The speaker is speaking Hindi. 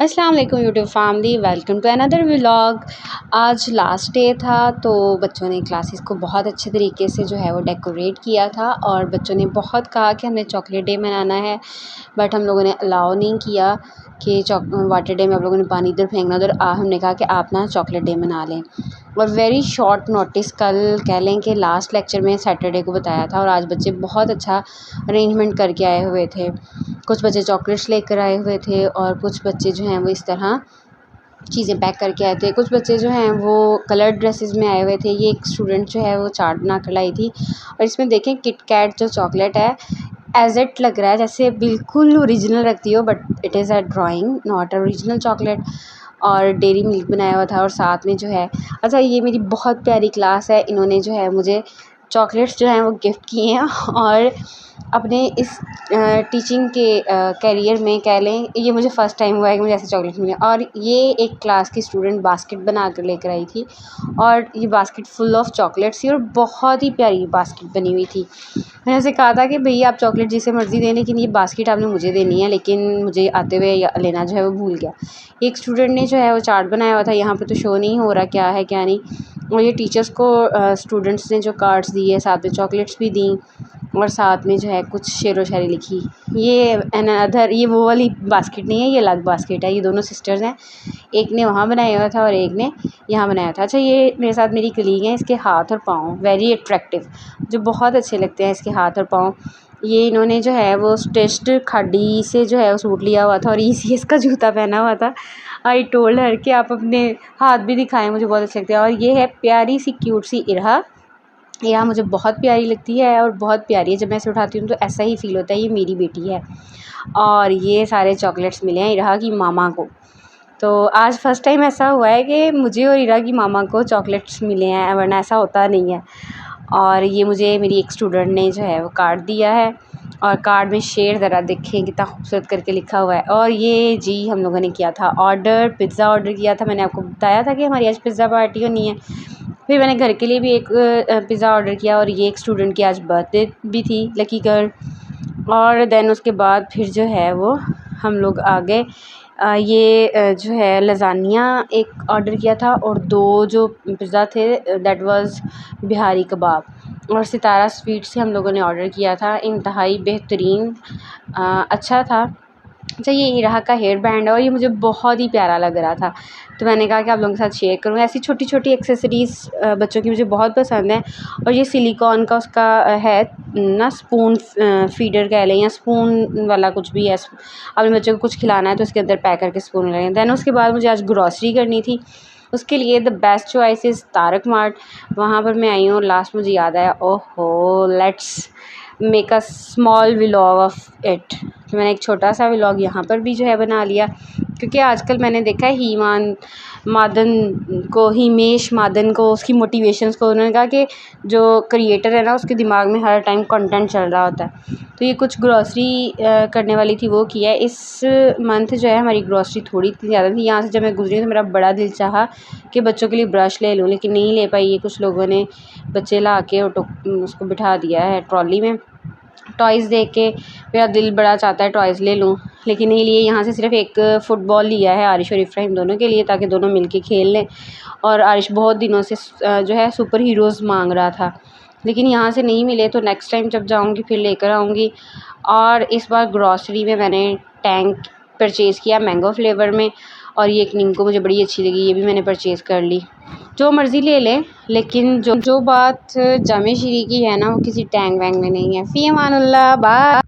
अस्सलाम वालेकुम YouTube family, welcome to another vlog. आज लास्ट डे था तो बच्चों ने क्लासेस को बहुत अच्छे तरीके से जो है वो डेकोरेट किया था और बच्चों ने बहुत कहा कि हमने चॉकलेट डे मनाना है, बट हम लोगों ने अलाउ नहीं किया कि वाटर डे में आप लोगों ने पानी इधर फेंकना उधर। हमने कहा कि आप ना चॉकलेट डे मना लें। और वेरी शॉर्ट नोटिस कल कह लें कि लास्ट लेक्चर में सैटरडे को बताया था और आज बच्चे बहुत अच्छा अरेंजमेंट करके आए हुए थे। कुछ बच्चे चॉकलेट्स लेकर आए हुए थे और कुछ बच्चे जो हैं वो इस तरह चीज़ें पैक करके आए थे। कुछ बच्चे जो हैं वो कलर्ड ड्रेसेस में आए हुए थे। ये एक स्टूडेंट जो है वो चार्ट बना कर लाई थी और इसमें देखें किट कैट जो चॉकलेट है एज इट लग रहा है जैसे बिल्कुल ओरिजिनल रखती हो, but it is a drawing not original chocolate. और डेयरी मिल्क बनाया हुआ था और साथ में जो है, अच्छा ये मेरी बहुत प्यारी क्लास है, इन्होंने जो है मुझे चॉकलेट्स जो हैं वो गिफ्ट किए हैं। और अपने इस टीचिंग के करियर में कह लें ये मुझे फ़र्स्ट टाइम हुआ है कि मुझे ऐसे चॉकलेट मिले। और ये एक क्लास की स्टूडेंट बास्केट बना कर लेकर आई थी और ये बास्केट फुल ऑफ चॉकलेट्स थी और बहुत ही प्यारी बास्केट बनी हुई थी। मैंने उसे कहा था कि भैया आप चॉकलेट जिसे मर्ज़ी दें, लेकिन ये बास्केट आपने मुझे देनी है, लेकिन मुझे आते हुए लेना जो है वो भूल गया। एक स्टूडेंट ने जो है वो चार्ट बनाया हुआ था, यहाँ पे तो शो नहीं हो रहा क्या है क्या नहीं। और ये टीचर्स को स्टूडेंट्स ने जो कार्ड्स दिए, साथ में चॉकलेट्स भी दी और साथ में जो है कुछ शेर व शायरी लिखी। ये अनदर, ये वो वाली बास्केट नहीं है, ये अलग बास्केट है। ये दोनों सिस्टर्स हैं, एक ने वहाँ बनाया हुआ था और एक ने यहाँ बनाया था। अच्छा ये मेरे साथ मेरी कलीग हैं, इसके हाथ और पाँव वेरी अट्रैक्टिव, जो बहुत अच्छे लगते हैं इसके हाथ और पाँव। ये इन्होंने जो है वो स्टिच्ड खाड़ी से जो है वो सूट लिया हुआ था और ECS का जूता पहना हुआ था। आई टोल्ड हर कि आप अपने हाथ भी दिखाएं, मुझे बहुत अच्छे लगते हैं। और ये है प्यारी सी क्यूट सी इरहा। इरहा मुझे बहुत प्यारी लगती है और बहुत प्यारी है, जब मैं इसे उठाती हूँ तो ऐसा ही फ़ील होता है ये मेरी बेटी है। और ये सारे चॉकलेट्स मिले हैं इरहा की मामा को। तो आज फ़र्स्ट टाइम ऐसा हुआ है कि मुझे और इरा की मामा को चॉकलेट्स मिले हैं, वरना ऐसा होता नहीं है। और ये मुझे मेरी एक स्टूडेंट ने जो है वो कार्ड दिया है और कार्ड में शेर ज़रा देखें कितना खूबसूरत करके लिखा हुआ है। और ये जी हम लोगों ने किया था ऑर्डर, पिज़्ज़ा ऑर्डर किया था। मैंने आपको बताया था कि हमारी आज पिज़्ज़ा पार्टी होनी है। फिर मैंने घर के लिए भी एक पिज़्ज़ा ऑर्डर किया और ये एक स्टूडेंट की आज बर्थडे भी थी, लकी गर्ल। और देन उसके बाद फिर जो है वो हम लोग आ गए। जो है लज़ानिया एक ऑर्डर किया था और 2 जो पिज़्ज़ा थे दैट वाज़ बिहारी कबाब। और सितारा स्वीट से हम लोगों ने ऑर्डर किया था, इंतहाई बेहतरीन अच्छा था। अच्छा ये इरहा का हेयर बैंड है और ये मुझे बहुत ही प्यारा लग रहा था, तो मैंने कहा कि आप लोगों के साथ शेयर करूँ। ऐसी छोटी-छोटी एक्सेसरीज़ बच्चों की मुझे बहुत पसंद है। और ये सिलिकॉन का उसका है ना, स्पून फीडर कह लें या स्पून वाला कुछ भी है। अपने बच्चों को कुछ खिलाना है तो उसके अंदर पैक करके स्पून लगाएँ। दैन उसके बाद मुझे आज ग्रॉसरी करनी थी, उसके लिए the best choice is Tarak mart. वहाँ पर मैं आई हूँ और लास्ट मुझे याद आया, ओहो let's make a small vlog of it. तो मैंने एक छोटा सा व्लॉग यहाँ पर भी जो है बना लिया, क्योंकि आजकल मैंने देखा है हिमेश मादन को उसकी मोटिवेशंस को उन्होंने कहा कि जो क्रिएटर है ना उसके दिमाग में हर टाइम कंटेंट चल रहा होता है। तो ये कुछ ग्रॉसरी करने वाली थी वो किया है। इस मंथ जो है हमारी ग्रॉसरी थोड़ी ज़्यादा थी। यहाँ से जब मैं गुजरी तो मेरा बड़ा दिल चाहा कि बच्चों के लिए ब्रश ले लूँ, लेकिन नहीं ले पाई। ये कुछ लोगों ने बच्चे ला के उसको बिठा दिया है ट्रॉली में। टॉयज़ देख के मेरा दिल बड़ा चाहता है टॉयज़ ले लूँ, लेकिन नहीं लिए। यहाँ से सिर्फ़ एक फ़ुटबॉल लिया है आरिश और इफ़राहिम दोनों के लिए, ताकि दोनों मिलके खेल लें। और आरिश बहुत दिनों से जो है सुपर हीरोज़ मांग रहा था, लेकिन यहाँ से नहीं मिले, तो नेक्स्ट टाइम जब जाऊँगी फिर लेकर आऊँगी। और इस बार ग्रॉसरी में मैंने टैंक परचेज़ किया मैंगो फ्लेवर में, और ये एक निम्को मुझे बड़ी अच्छी लगी, ये भी मैंने परचेज़ कर ली। जो मर्ज़ी ले लें, लेकिन जो बात जामे श्री की है ना वो किसी टैंक वैंक में नहीं है। फ़ी अमानुल्लाह, बाय।